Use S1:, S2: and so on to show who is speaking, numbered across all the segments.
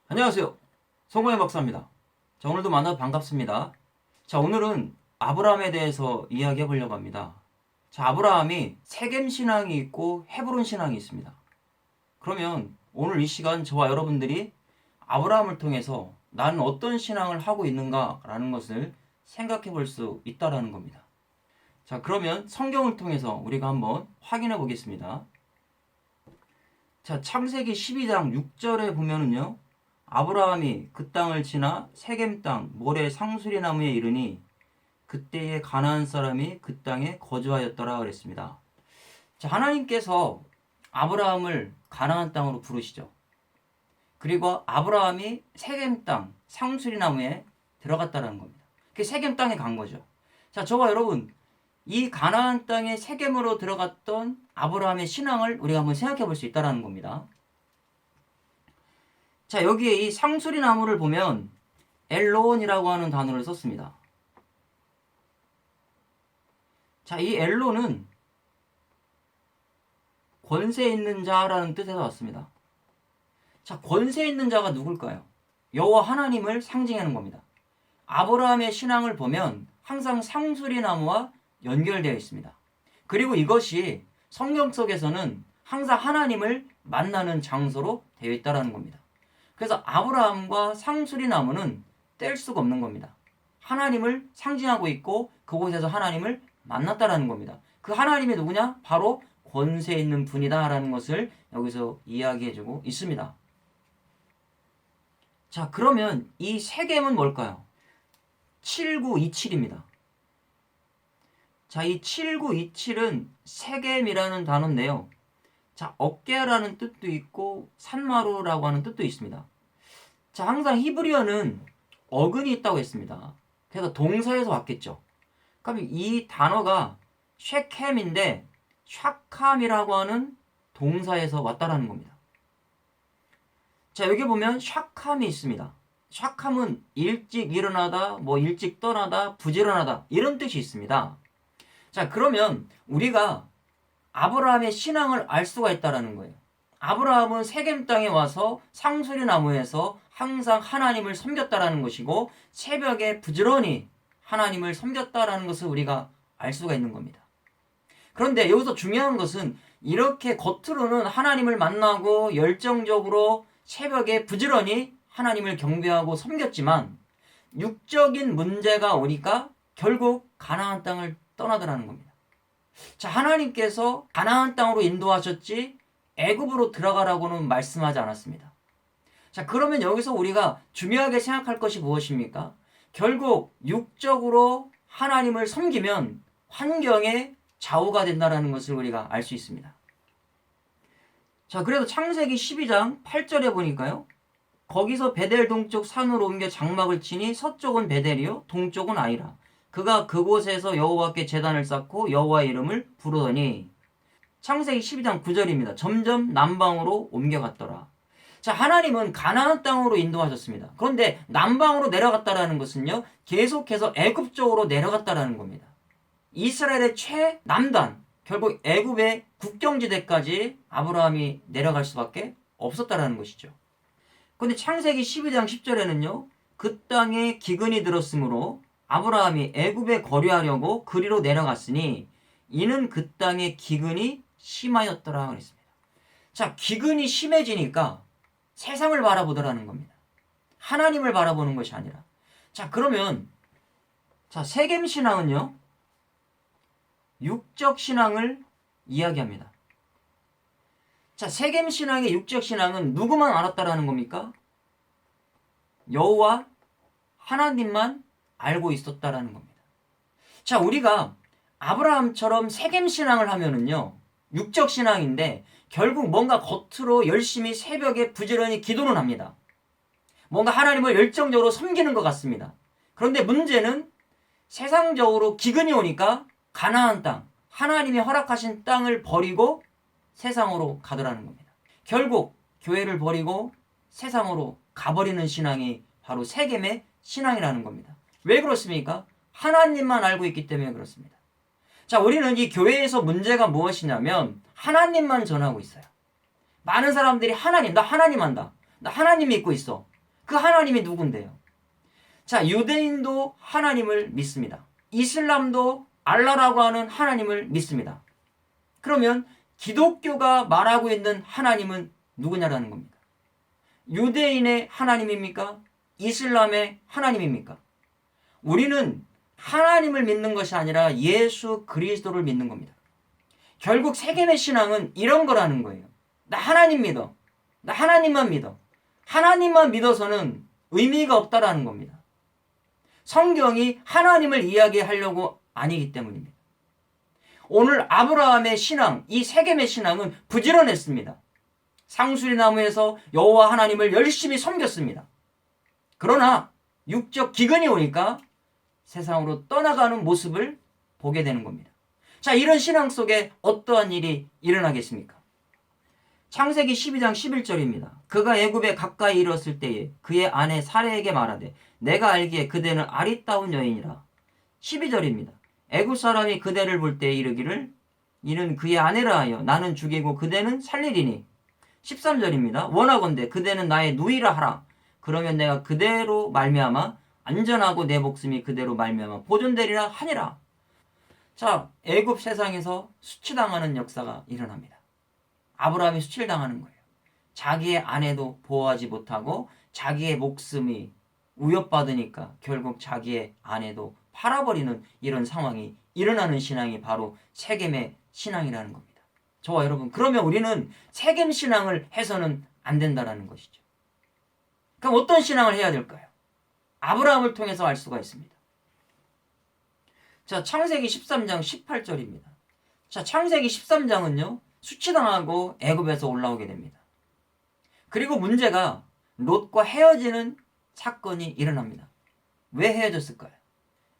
S1: 안녕하세요. 성공의 박사입니다. 자, 오늘도 만나서 반갑습니다. 자, 오늘은 아브라함에 대해서 이야기해 보려고 합니다. 자, 아브라함이 세겜 신앙이 있고 헤브론 신앙이 있습니다. 그러면 오늘 이 시간 저와 여러분들이 아브라함을 통해서 나는 어떤 신앙을 하고 있는가라는 것을 생각해 볼 수 있다라는 겁니다. 자, 그러면 성경을 통해서 우리가 한번 확인해 보겠습니다. 자, 창세기 12장 6절에 보면은요. 아브라함이 그 땅을 지나 세겜 땅 모래 상수리 나무에 이르니 그때에 가나안 사람이 그 땅에 거주하였더라 그랬습니다. 자, 하나님께서 아브라함을 가나안 땅으로 부르시죠. 그리고 아브라함이 세겜 땅 상수리 나무에 들어갔다라는 겁니다. 그 세겜 땅에 간 거죠. 자, 저와 여러분, 이 가나안 땅에 세겜으로 들어갔던 아브라함의 신앙을 우리가 한번 생각해 볼 수 있다라는 겁니다. 자, 여기에 이 상수리 나무를 보면 엘론이라고 하는 단어를 썼습니다. 자, 이 엘론은 권세 있는 자라는 뜻에서 왔습니다. 자, 권세 있는 자가 누굴까요? 여호와 하나님을 상징하는 겁니다. 아브라함의 신앙을 보면 항상 상수리 나무와 연결되어 있습니다. 그리고 이것이 성경 속에서는 항상 하나님을 만나는 장소로 되어 있다는 겁니다. 그래서 아브라함과 상수리 나무는 뗄 수가 없는 겁니다. 하나님을 상징하고 있고 그곳에서 하나님을 만났다라는 겁니다. 그 하나님이 누구냐? 바로 권세 있는 분이다라는 것을 여기서 이야기해주고 있습니다. 자, 그러면 이 세겜은 뭘까요? 7927입니다. 자, 이 7927은 세겜이라는 단어인데요. 자, 어깨라는 뜻도 있고 산마루라고 하는 뜻도 있습니다. 자, 항상 히브리어는 어근이 있다고 했습니다. 그래서 동사에서 왔겠죠. 그럼 이 단어가 쉐켐인데 샤캄이라고 하는 동사에서 왔다라는 겁니다. 자, 여기 보면 샤캄이 있습니다. 샤캄은 일찍 일어나다, 일찍 떠나다, 부지런하다 이런 뜻이 있습니다. 자, 그러면 우리가 아브라함의 신앙을 알 수가 있다라는 거예요. 아브라함은 세겜 땅에 와서 상수리 나무에서 항상 하나님을 섬겼다라는 것이고 새벽에 부지런히 하나님을 섬겼다라는 것을 우리가 알 수가 있는 겁니다. 그런데 여기서 중요한 것은 이렇게 겉으로는 하나님을 만나고 열정적으로 새벽에 부지런히 하나님을 경배하고 섬겼지만 육적인 문제가 오니까 결국 가나안 땅을 떠나더라는 겁니다. 자, 하나님께서 가나안 땅으로 인도하셨지 애굽으로 들어가라고는 말씀하지 않았습니다. 자, 그러면 여기서 우리가 중요하게 생각할 것이 무엇입니까? 결국 육적으로 하나님을 섬기면 환경에 좌우가 된다는 것을 우리가 알 수 있습니다. 자, 그래도 창세기 12장 8절에 보니까요. 거기서 베델 동쪽 산으로 옮겨 장막을 치니 서쪽은 베델이요 동쪽은 아이라. 그가 그곳에서 여호와께 제단을 쌓고 여호와의 이름을 부르더니 창세기 12장 9절입니다. 점점 남방으로 옮겨갔더라. 자, 하나님은 가나안 땅으로 인도하셨습니다. 그런데 남방으로 내려갔다라는 것은요. 계속해서 애굽 쪽으로 내려갔다라는 겁니다. 이스라엘의 최남단, 결국 애굽의 국경지대까지 아브라함이 내려갈 수밖에 없었다라는 것이죠. 그런데 창세기 12장 10절에는요. 그 땅에 기근이 들었으므로 아브라함이 애굽에 거류하려고 그리로 내려갔으니 이는 그 땅의 기근이 심하였더라 그랬습니다. 자, 기근이 심해지니까 세상을 바라보더라는 겁니다. 하나님을 바라보는 것이 아니라. 자, 그러면 세겜 신앙은요. 육적 신앙을 이야기합니다. 자, 세겜 신앙의 육적 신앙은 누구만 알았다라는 겁니까? 여호와 하나님만 알고 있었다라는 겁니다. 자, 우리가 아브라함처럼 세겜 신앙을 하면은요, 육적 신앙인데 결국 뭔가 겉으로 열심히 새벽에 부지런히 기도는 합니다. 뭔가 하나님을 열정적으로 섬기는 것 같습니다. 그런데 문제는 세상적으로 기근이 오니까 가나안 땅, 하나님이 허락하신 땅을 버리고 세상으로 가더라는 겁니다. 결국 교회를 버리고 세상으로 가버리는 신앙이 바로 세겜의 신앙이라는 겁니다. 왜 그렇습니까? 하나님만 알고 있기 때문에 그렇습니다. 자, 우리는 이 교회에서 문제가 무엇이냐면 하나님만 전하고 있어요. 많은 사람들이 나 하나님 안다. 나 하나님 믿고 있어. 그 하나님이 누군데요? 자, 유대인도 하나님을 믿습니다. 이슬람도 알라라고 하는 하나님을 믿습니다. 그러면 기독교가 말하고 있는 하나님은 누구냐라는 겁니다. 유대인의 하나님입니까? 이슬람의 하나님입니까? 우리는 하나님을 믿는 것이 아니라 예수 그리스도를 믿는 겁니다. 결국 세겜의 신앙은 이런 거라는 거예요. 나 하나님 믿어. 나 하나님만 믿어. 하나님만 믿어서는 의미가 없다라는 겁니다. 성경이 하나님을 이야기하려고 아니기 때문입니다. 오늘 아브라함의 신앙, 이 세겜의 신앙은 부지런했습니다. 상수리 나무에서 여호와 하나님을 열심히 섬겼습니다. 그러나 육적 기근이 오니까 세상으로 떠나가는 모습을 보게 되는 겁니다. 자, 이런 신앙 속에 어떠한 일이 일어나겠습니까? 창세기 12장 11절입니다. 그가 애굽에 가까이 이르렀을 때에 그의 아내 사레에게 말하되 내가 알기에 그대는 아리따운 여인이라. 12절입니다. 애굽 사람이 그대를 볼 때에 이르기를 이는 그의 아내라 하여 나는 죽이고 그대는 살리리니. 13절입니다. 원하건대 그대는 나의 누이라 하라. 그러면 내가 그대로 말미암아 안전하고 내 목숨이 그대로 말미암아 보존되리라 하니라. 자, 애굽 세상에서 수치당하는 역사가 일어납니다. 아브라함이 수치를 당하는 거예요. 자기의 아내도 보호하지 못하고 자기의 목숨이 위협받으니까 결국 자기의 아내도 팔아버리는 이런 상황이 일어나는 신앙이 바로 세겜의 신앙이라는 겁니다. 저와 여러분, 그러면 우리는 세겜 신앙을 해서는 안 된다는 것이죠. 그럼 어떤 신앙을 해야 될까요? 아브라함을 통해서 알 수가 있습니다. 자, 창세기 13장 18절입니다. 자, 창세기 13장은요, 수치당하고 애굽에서 올라오게 됩니다. 그리고 문제가 롯과 헤어지는 사건이 일어납니다. 왜 헤어졌을까요?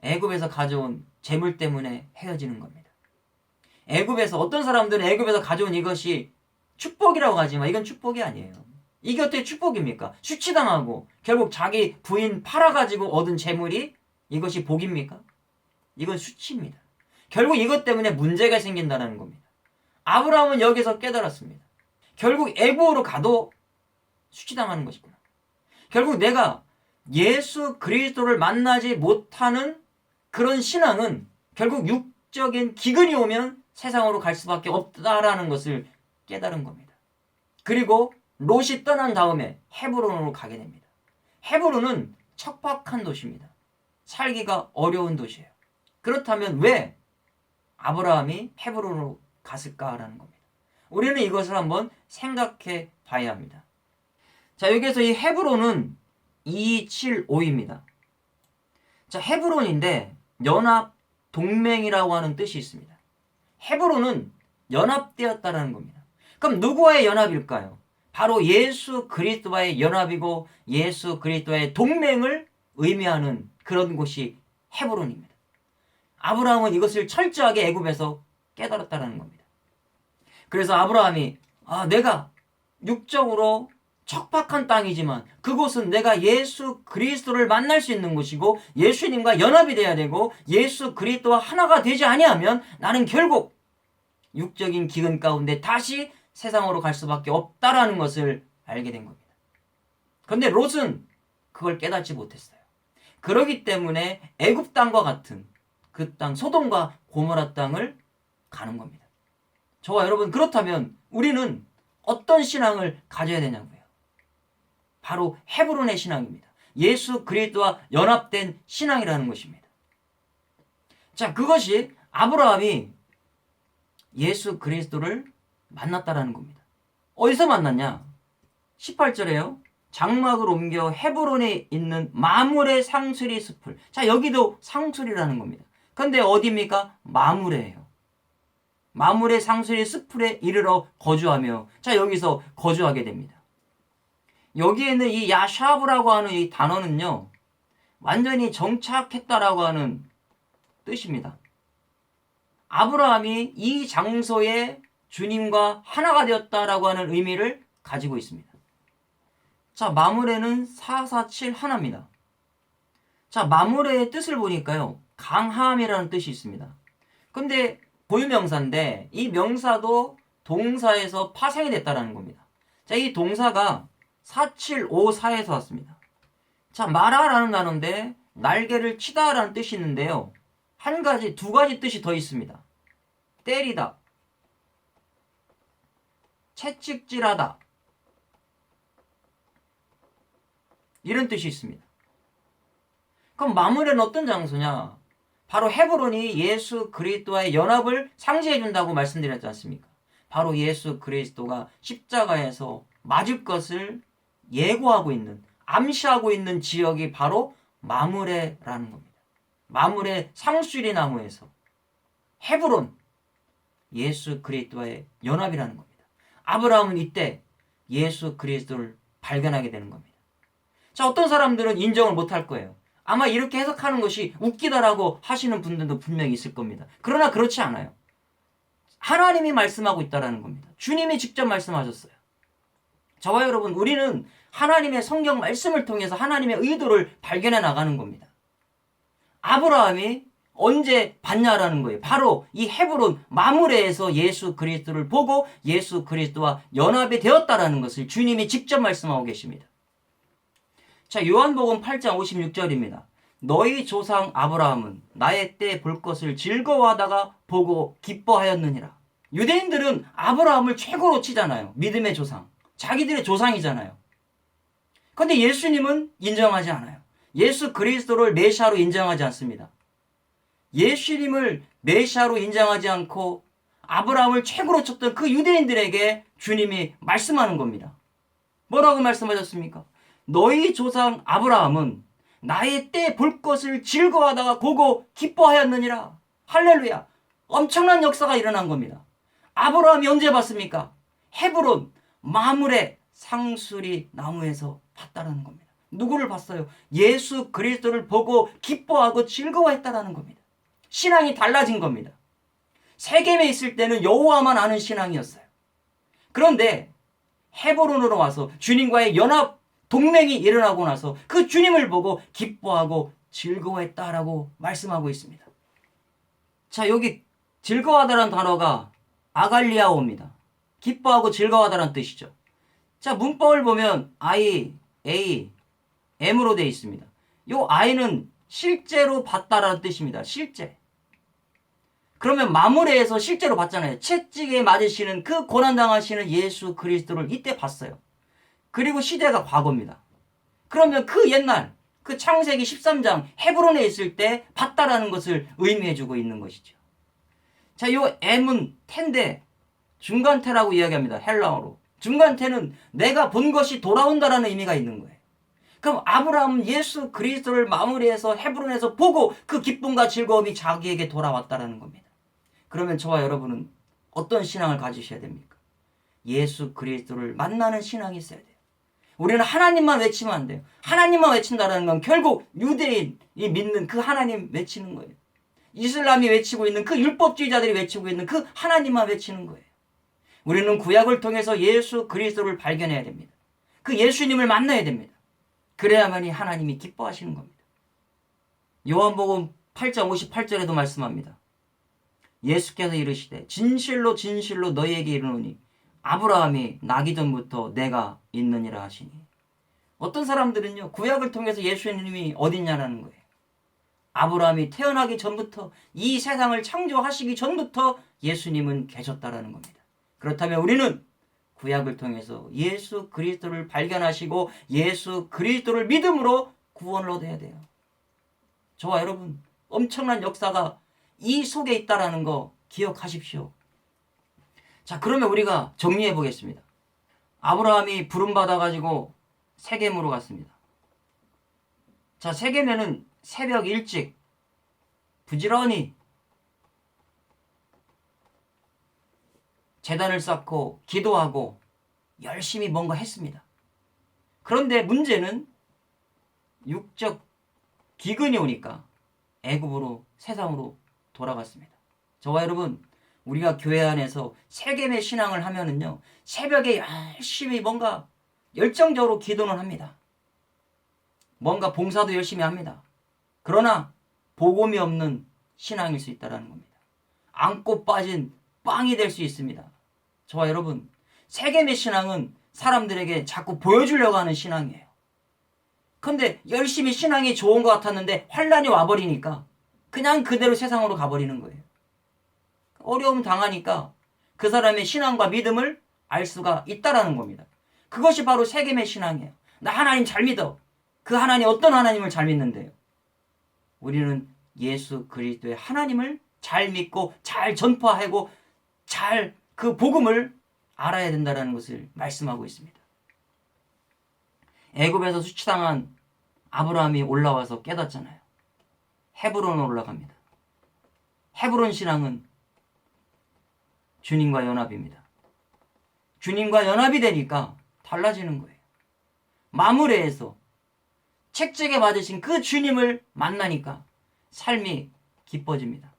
S1: 애굽에서 가져온 재물 때문에 헤어지는 겁니다. 애굽에서 어떤 사람들은 애굽에서 가져온 이것이 축복이라고 하지만 이건 축복이 아니에요. 이게 어떻게 축복입니까? 수치당하고 결국 자기 부인 팔아가지고 얻은 재물이 이것이 복입니까? 이건 수치입니다. 결국 이것 때문에 문제가 생긴다는 겁니다. 아브라함은 여기서 깨달았습니다. 결국 애굽으로 가도 수치당하는 것이구나. 결국 내가 예수 그리스도를 만나지 못하는 그런 신앙은 결국 육적인 기근이 오면 세상으로 갈 수밖에 없다라는 것을 깨달은 겁니다. 그리고 롯이 떠난 다음에 헤브론으로 가게 됩니다. 헤브론은 척박한 도시입니다. 살기가 어려운 도시예요. 그렇다면 왜 아브라함이 헤브론으로 갔을까라는 겁니다. 우리는 이것을 한번 생각해 봐야 합니다. 자, 여기에서 이 헤브론은 275입니다. 자, 헤브론인데 연합 동맹이라고 하는 뜻이 있습니다. 헤브론은 연합되었다라는 겁니다. 그럼 누구와의 연합일까요? 바로 예수 그리스도와의 연합이고 예수 그리스도와의 동맹을 의미하는 그런 곳이 헤브론입니다. 아브라함은 이것을 철저하게 애굽에서 깨달았다는 겁니다. 그래서 아브라함이 내가 육적으로 척박한 땅이지만 그곳은 내가 예수 그리스도를 만날 수 있는 곳이고 예수님과 연합이 돼야 되고 예수 그리스도와 하나가 되지 아니하면 나는 결국 육적인 기근 가운데 다시 세상으로 갈 수밖에 없다라는 것을 알게 된 겁니다. 그런데 롯은 그걸 깨닫지 못했어요. 그렇기 때문에 애굽 땅과 같은 그 땅 소돔과 고모라 땅을 가는 겁니다. 저와 여러분, 그렇다면 우리는 어떤 신앙을 가져야 되냐고요? 바로 헤브론의 신앙입니다. 예수 그리스도와 연합된 신앙이라는 것입니다. 자, 그것이 아브라함이 예수 그리스도를 만났다라는 겁니다. 어디서 만났냐? 18절에요. 장막을 옮겨 헤브론에 있는 마므레 상수리 숲을. 자, 여기도 상수리라는 겁니다. 근데 어디입니까? 마므레예요. 마므레 상수리 숲에 이르러 거주하며, 자, 여기서 거주하게 됩니다. 여기에는 이 야샤브라고 하는 이 단어는요, 완전히 정착했다라고 하는 뜻입니다. 아브라함이 이 장소에 주님과 하나가 되었다라고 하는 의미를 가지고 있습니다. 자, 마므레는 447 하나입니다. 자, 마므레의 뜻을 보니까요, 강함이라는 뜻이 있습니다. 근데 고유명사인데 이 명사도 동사에서 파생이 됐다는 겁니다. 자, 이 동사가 4754에서 왔습니다. 자, 마라라는 단어인데 날개를 치다라는 뜻이 있는데요. 두 가지 뜻이 더 있습니다. 때리다, 채찍질하다, 이런 뜻이 있습니다. 그럼 마므레는 어떤 장소냐? 바로 헤브론이 예수 그리스도와의 연합을 상징해 준다고 말씀드렸지 않습니까? 바로 예수 그리스도가 십자가에서 맞을 것을 예고하고 있는, 암시하고 있는 지역이 바로 마므레라는 겁니다. 마므레 상수리 나무에서 헤브론, 예수 그리스도와의 연합이라는 겁니다. 아브라함은 이때 예수 그리스도를 발견하게 되는 겁니다. 자, 어떤 사람들은 인정을 못할 거예요. 아마 이렇게 해석하는 것이 웃기다라고 하시는 분들도 분명히 있을 겁니다. 그러나 그렇지 않아요. 하나님이 말씀하고 있다라는 겁니다. 주님이 직접 말씀하셨어요. 저와 여러분, 우리는 하나님의 성경 말씀을 통해서 하나님의 의도를 발견해 나가는 겁니다. 아브라함이 언제 봤냐라는 거예요. 바로 이 헤브론 마므레에서 예수 그리스도를 보고 예수 그리스도와 연합이 되었다라는 것을 주님이 직접 말씀하고 계십니다. 자, 요한복음 8장 56절입니다. 너희 조상 아브라함은 나의 때 볼 것을 즐거워하다가 보고 기뻐하였느니라. 유대인들은 아브라함을 최고로 치잖아요. 믿음의 조상. 자기들의 조상이잖아요. 그런데 예수님은 인정하지 않아요. 예수 그리스도를 메시아로 인정하지 않습니다. 예수님을 메시아로 인정하지 않고 아브라함을 최고로 쳤던 그 유대인들에게 주님이 말씀하는 겁니다. 뭐라고 말씀하셨습니까? 너희 조상 아브라함은 나의 때 볼 것을 즐거워하다가 보고 기뻐하였느니라. 할렐루야. 엄청난 역사가 일어난 겁니다. 아브라함이 언제 봤습니까? 헤브론 마므레 상수리 나무에서 봤다라는 겁니다. 누구를 봤어요? 예수 그리스도를 보고 기뻐하고 즐거워했다라는 겁니다. 신앙이 달라진 겁니다. 세겜에 있을 때는 여호와만 아는 신앙이었어요. 그런데 헤브론으로 와서 주님과의 연합 동맹이 일어나고 나서 그 주님을 보고 기뻐하고 즐거워했다라고 말씀하고 있습니다. 자, 여기 즐거워하다라는 단어가 아갈리아오입니다. 기뻐하고 즐거워하다라는 뜻이죠. 자, 문법을 보면 I, A, M으로 되어 있습니다. 요 I는 실제로 봤다라는 뜻입니다. 실제. 그러면 마므레에서 실제로 봤잖아요. 채찍에 맞으시는 그 고난당하시는 예수 그리스도를 이때 봤어요. 그리고 시대가 과거입니다. 그러면 그 옛날, 그 창세기 13장 헤브론에 있을 때 봤다라는 것을 의미해주고 있는 것이죠. 자, 요 M은 텐데 중간태라고 이야기합니다. 헬라어로. 중간태는 내가 본 것이 돌아온다라는 의미가 있는 거예요. 그럼 아브라함은 예수 그리스도를 마무리해서 헤브론에서 보고 그 기쁨과 즐거움이 자기에게 돌아왔다라는 겁니다. 그러면 저와 여러분은 어떤 신앙을 가지셔야 됩니까? 예수 그리스도를 만나는 신앙이 있어야 돼요. 우리는 하나님만 외치면 안 돼요. 하나님만 외친다는 건 결국 유대인이 믿는 그 하나님 외치는 거예요. 이슬람이 외치고 있는 그 율법주의자들이 외치고 있는 그 하나님만 외치는 거예요. 우리는 구약을 통해서 예수 그리스도를 발견해야 됩니다. 그 예수님을 만나야 됩니다. 그래야만이 하나님이 기뻐하시는 겁니다. 요한복음 8장 58절에도 말씀합니다. 예수께서 이르시되 진실로 진실로 너희에게 이르노니 아브라함이 나기 전부터 내가 있느니라 하시니. 어떤 사람들은요, 구약을 통해서 예수님이 어딨냐라는 거예요. 아브라함이 태어나기 전부터, 이 세상을 창조하시기 전부터 예수님은 계셨다라는 겁니다. 그렇다면 우리는 구약을 통해서 예수 그리스도를 발견하시고 예수 그리스도를 믿음으로 구원을 얻어야 돼요. 저와 여러분, 엄청난 역사가 이 속에 있다라는 거 기억하십시오. 자, 그러면 우리가 정리해 보겠습니다. 아브라함이 부름받아가지고 세겜으로 갔습니다. 자, 세겜에는 새벽 일찍 부지런히 제단을 쌓고 기도하고 열심히 뭔가 했습니다. 그런데 문제는 육적 기근이 오니까 애굽으로 세상으로 돌아갔습니다. 저와 여러분, 우리가 교회 안에서 세겜의 신앙을 하면은요, 새벽에 열심히 뭔가 열정적으로 기도는 합니다. 뭔가 봉사도 열심히 합니다. 그러나 복음이 없는 신앙일 수 있다는 겁니다. 안고 빠진 빵이 될 수 있습니다. 저와 여러분, 세겜의 신앙은 사람들에게 자꾸 보여주려고 하는 신앙이에요. 근데 열심히 신앙이 좋은 것 같았는데 환란이 와버리니까 그냥 그대로 세상으로 가버리는 거예요. 어려움 당하니까 그 사람의 신앙과 믿음을 알 수가 있다라는 겁니다. 그것이 바로 세겜의 신앙이에요. 나 하나님 잘 믿어. 그 하나님 어떤 하나님을 잘 믿는데요? 우리는 예수 그리스도의 하나님을 잘 믿고 잘 전파하고 잘 그 복음을 알아야 된다는 것을 말씀하고 있습니다. 애굽에서 수치당한 아브라함이 올라와서 깨닫잖아요. 헤브론으로 올라갑니다. 헤브론 신앙은 주님과 연합입니다. 주님과 연합이 되니까 달라지는 거예요. 마므레에서 책책에 맞으신 그 주님을 만나니까 삶이 기뻐집니다.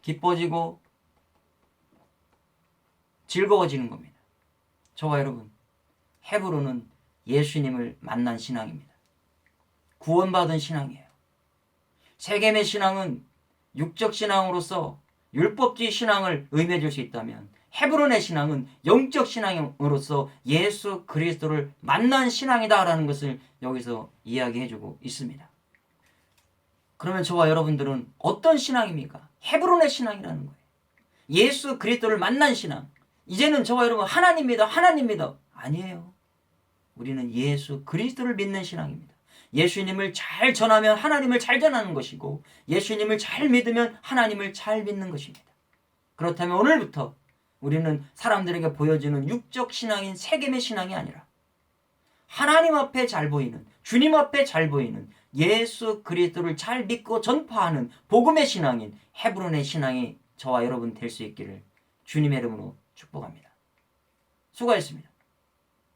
S1: 기뻐지고 즐거워지는 겁니다. 저와 여러분, 헤브론은 예수님을 만난 신앙입니다. 구원받은 신앙이에요. 세겜의 신앙은 육적 신앙으로서 율법주의 신앙을 의미해 줄 수 있다면 헤브론의 신앙은 영적 신앙으로서 예수 그리스도를 만난 신앙이다라는 것을 여기서 이야기해 주고 있습니다. 그러면 저와 여러분들은 어떤 신앙입니까? 헤브론의 신앙이라는 거예요. 예수 그리스도를 만난 신앙. 이제는 저와 여러분 하나님 믿어, 하나님 믿어. 아니에요. 우리는 예수 그리스도를 믿는 신앙입니다. 예수님을 잘 전하면 하나님을 잘 전하는 것이고 예수님을 잘 믿으면 하나님을 잘 믿는 것입니다. 그렇다면 오늘부터 우리는 사람들에게 보여주는 육적 신앙인 세겜의 신앙이 아니라 하나님 앞에 잘 보이는, 주님 앞에 잘 보이는 예수 그리스도를 잘 믿고 전파하는 복음의 신앙인 헤브론의 신앙이 저와 여러분 될 수 있기를 주님의 이름으로 축복합니다. 수고하셨습니다.